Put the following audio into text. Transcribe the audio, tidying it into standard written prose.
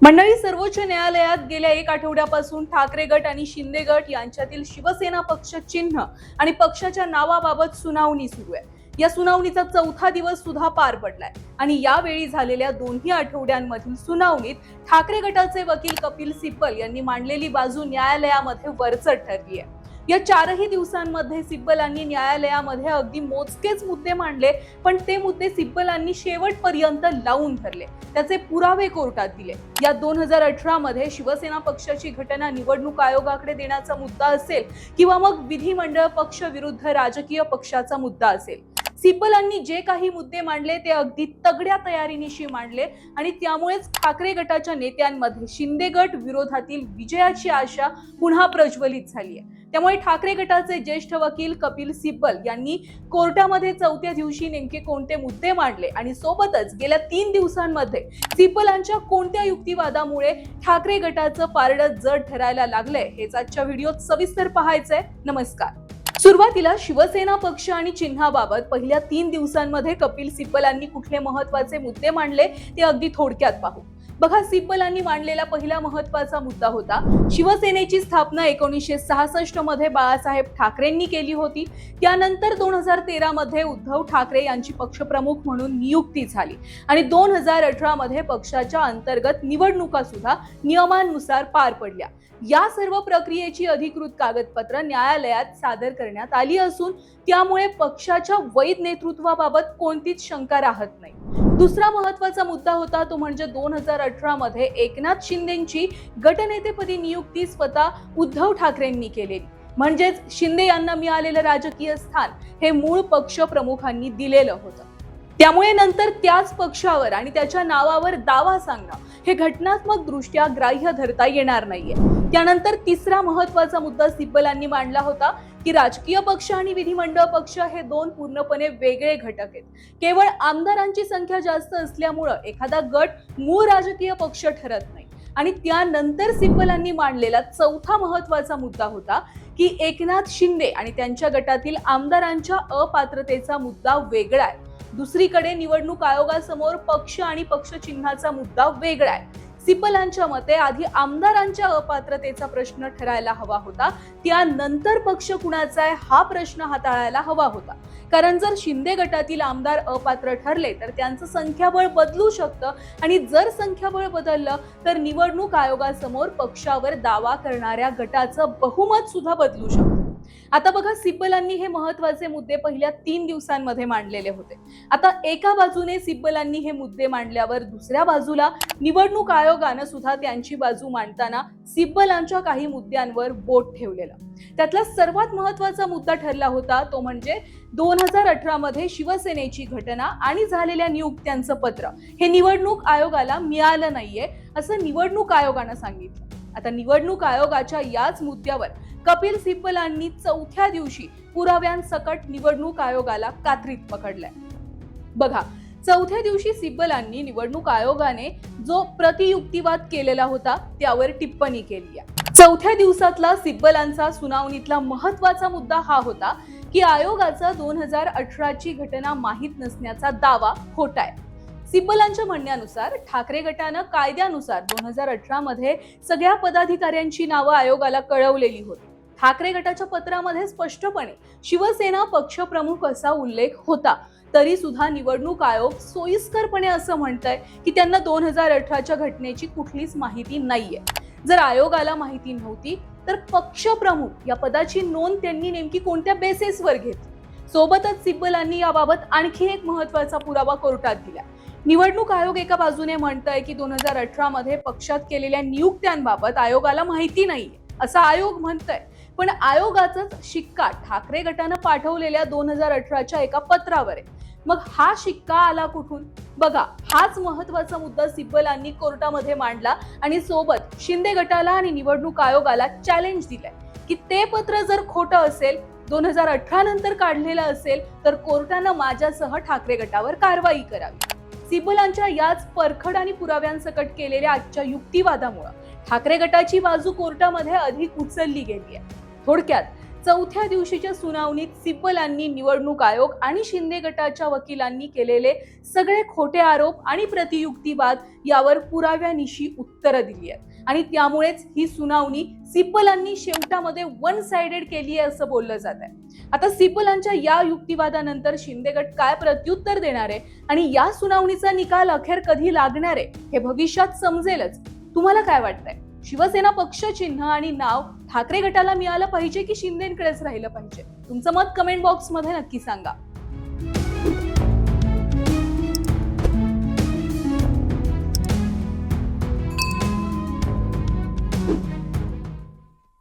मंडळी, सर्वोच्च न्यायालयात गेल्या एक आठवड्यापासून ठाकरे गट आणि शिंदे गट यांच्यातील शिवसेना पक्ष चिन्ह आणि पक्षाच्या नावाबाबत सुनावणी सुरू आहे. या सुनावणीचा चौथा दिवस सुद्धा पार पडलाय आणि यावेळी झालेल्या दोन्ही आठवड्यांमधील सुनावणीत ठाकरे गटाचे वकील कपिल सिब्बल यांनी मांडलेली बाजू न्यायालयामध्ये वरचढ ठरली आहे. या चारही दिवसांमध्ये सिब्बलांनी न्यायालयामध्ये अगदी मोजकेच मुद्दे मांडले, पण ते मुद्दे सिब्बलांनी शेवटपर्यंत लावून धरले. त्याचे पुरावे कोर्टात दिले. या 2018 मध्ये शिवसेना पक्षाची घटना निवडणूक आयोगाकडे देण्याचा मुद्दा असेल किंवा मग विधिमंडळ पक्ष विरुद्ध राजकीय पक्षाचा मुद्दा असेल, सिब्बलांनी जे काही मुद्दे मांडले ते अगदी तगड्या तयारीनिशी मांडले आणि त्यामुळेच ठाकरे गटाच्या नेत्यांमध्ये शिंदे गट विरोधातील विजयाची आशा पुन्हा प्रज्वलित झाली आहे. त्यामुळे ठाकरे गटाचे ज्येष्ठ वकील कपिल सिब्बल यांनी कोर्टामध्ये चौथ्या दिवशी नेमके कोणते मुद्दे मांडले आणि सोबतच गेल्या 3 दिवसांमध्ये सिब्बलांच्या कोणत्या युक्तिवादामुळे ठाकरे गटाचं पारडं जड ठरायला लागलंय, हेच आजच्या व्हिडिओत सविस्तर पाहायचंय. नमस्कार. सुरुवातीला शिवसेना पक्ष आणि चिन्हाबाबत पहिल्या 3 दिवसांमध्ये कपिल सिब्बलांनी कुठले महत्त्वाचे मुद्दे मांडले ते अगदी थोडक्यात पाहू. बघा, सिब्बलांनी मांडलेला पहिला महत्त्वाचा मुद्दा होता शिवसेनेची स्थापना 1966 मध्ये बाळासाहेब ठाकरेंनी केली होती. त्यानंतर 2013 मध्ये उद्धव ठाकरे यांची पक्षप्रमुख म्हणून नियुक्ती झाली आणि 2018 मध्ये पक्षाच्या अंतर्गत निवडणुका सुद्धा नियमांनुसार पार पडल्या. या सर्व प्रक्रियेची अधिकृत कागदपत्र न्यायालयात सादर करण्यात आली असून त्यामुळे पक्षाच्या वैध नेतृत्वाबाबत कोणतीच शंका राहत नाही. दुसरा महत्त्वाचा मुद्दा होता तो म्हणजे 2018 मध्ये एकनाथ शिंदेंची गटनेतेपदी नियुक्ती स्वतः उद्धव ठाकरेंनी केलेली. म्हणजेच शिंदे यांना मिळालेलं राजकीय स्थान हे मूळ पक्ष प्रमुखांनी दिलेलं होतं. त्यामुळे नंतर त्याच पक्षावर आणि त्याच्या नावावर दावा सांगणं हे घटनात्मक दृष्ट्या ग्राह्य धरता येणार नाहीये. त्यानंतर तिसरा महत्त्वाचा मुद्दा सिब्बलांनी मांडला होता की राजकीय पक्ष आणि विधिमंडळ पक्ष हे दोन पूर्णपणे वेगळे घटक आहेत. केवळ आमदारांची संख्या जास्त असल्यामुळे एखादा गट मूळ राजकीय पक्ष ठरत नाही. आणि त्यानंतर सिब्बलांनी मांडलेला चौथा महत्त्वाचा मुद्दा होता की एकनाथ शिंदे आणि त्यांच्या गटातील आमदारांच्या अपात्रतेचा मुद्दा वेगळा आहे. दुसरीकडे निवडणूक आयोगासमोर पक्ष आणि पक्ष चिन्हाचा मुद्दा वेगळा आहे. सिब्बलांच्या मते आधी आमदारांच्या अपात्रतेचा प्रश्न ठरायला हवा होता, त्यानंतर पक्ष कुणाचा आहे हा प्रश्न हाताळायला हवा होता. कारण जर शिंदे गटातील आमदार अपात्र ठरले तर त्यांचं संख्याबळ बदलू शकतं आणि जर संख्याबळ बदललं तर निवडणूक आयोगासमोर पक्षावर दावा करणाऱ्या गटाचं बहुमत सुद्धा बदलू शकतं. आता बघा, सिब्बलांनी हे महत्त्वाचे मुद्दे पहिल्या 3 दिवसांमध्ये मांडलेले होते. आता एका बाजूने सिब्बलांनी हे मुद्दे मांडल्यावर दुसऱ्या बाजूला निवडणूक आयोगानं सुद्धा त्यांची बाजू मांडताना सिब्बलांच्या काही मुद्द्यांवर बोट ठेवलेलं. त्यातला सर्वात महत्त्वाचा मुद्दा ठरला होता तो म्हणजे 2018 मध्ये शिवसेनेची घटना आणि झालेल्या नियुक्त्यांचं पत्र हे निवडणूक आयोगाला मिळालं नाहीये असं निवडणूक आयोगानं सांगितलं. आता निवडणूक आयोगाच्या याच मुद्द्यावर कपिल सिब्बलांनी चौथ्या दिवशी पुराव्यांसकट निवडणूक आयोगाला कात्रीत पकडलाय. बघा, चौथ्या दिवशी सिब्बलांनी निवडणूक आयोगाने जो प्रतियुक्तिवाद केलेला होता त्यावर टिप्पणी केली आहे. चौथ्या दिवसातला सिब्बलांचा सुनावणीतला महत्त्वाचा मुद्दा हा होता की आयोगाचा 2018 ची घटना माहीत नसण्याचा दावा खोटा आहे. सिब्बलांच्या म्हणण्यानुसार ठाकरे गटानं कायद्यानुसार 2018 मध्ये सगळ्या पदाधिकाऱ्यांची नावं आयोगाला कळवलेली होती. ठाकरे गटाच्या पत्रामध्ये स्पष्टपणे शिवसेना पक्षप्रमुख असा उल्लेख होता. तरी सुद्धा निवडणूक आयोग सोयीस्करपणे असं म्हणतंय की त्यांना 2018च्या घटनेची कुठलीच माहिती नाहीये. जर आयोगाला माहिती नव्हती तर पक्षप्रमुख या पदाची नोंद त्यांनी नेमकी कोणत्या बेसिसवर घेतली? सोबतच सिब्बलांनी याबाबत आणखी एक महत्त्वाचा पुरावा कोर्टात दिला. निवडणूक आयोग एका बाजूने म्हणतंय की 2018 मध्ये पक्षात केलेल्या नियुक्त्यांबाबत आयोगाला माहिती नाहीये असं आयोग म्हणतंय, पण आयोगाचाच शिक्का ठाकरे गटानं पाठवलेल्या 2018च्या एका पत्रावर आहे. मग हा शिक्का आला कुठून? बघा, हाच महत्त्वाचा मुद्दा सिब्बलांनी कोर्टामध्ये मांडला आणि सोबत शिंदे गटाला आणि निवडणूक आयोगाला चॅलेंज दिलंय की ते पत्र जर खोटं असेल, 2018 नंतर काढलेलं असेल तर कोर्टानं माझ्यासह ठाकरे गटावर कारवाई करावी. सिब्बलांच्या याच परखड आणि पुराव्यांसकट केलेल्या आजच्या युक्तिवादामुळे ठाकरे गटाची बाजू कोर्टामध्ये अधिक उचलली गेली आहे. थोडक्यात चौथ्या दिवशीच्या सुनावणीत सिब्बलांनी निवडणूक आयोग आणि शिंदे गटाच्या वकिलांनी केलेले सगळे खोटे आरोप आणि प्रतियुक्तिवाद यावर पुराव्यानिशी उत्तरं दिली आहेत आणि त्यामुळेच ही सुनावणी सिब्बलांनी शेवटामध्ये वन साइडेड केली आहे असं बोललं जात आहे. आता सिब्बलांच्या या युक्तिवादानंतर शिंदे गट काय प्रत्युत्तर देणार आहे आणि या सुनावणीचा निकाल अखेर कधी लागणार आहे हे भविष्यात समजेलच. तुम्हाला काय वाटतंय? शिवसेना पक्ष चिन्ह आणि नाव ठाकरे गटाला मिळालं पाहिजे की शिंदेकडेच राहिलं पाहिजे? तुमचं मत कमेंट बॉक्स मध्ये नक्की सांगा.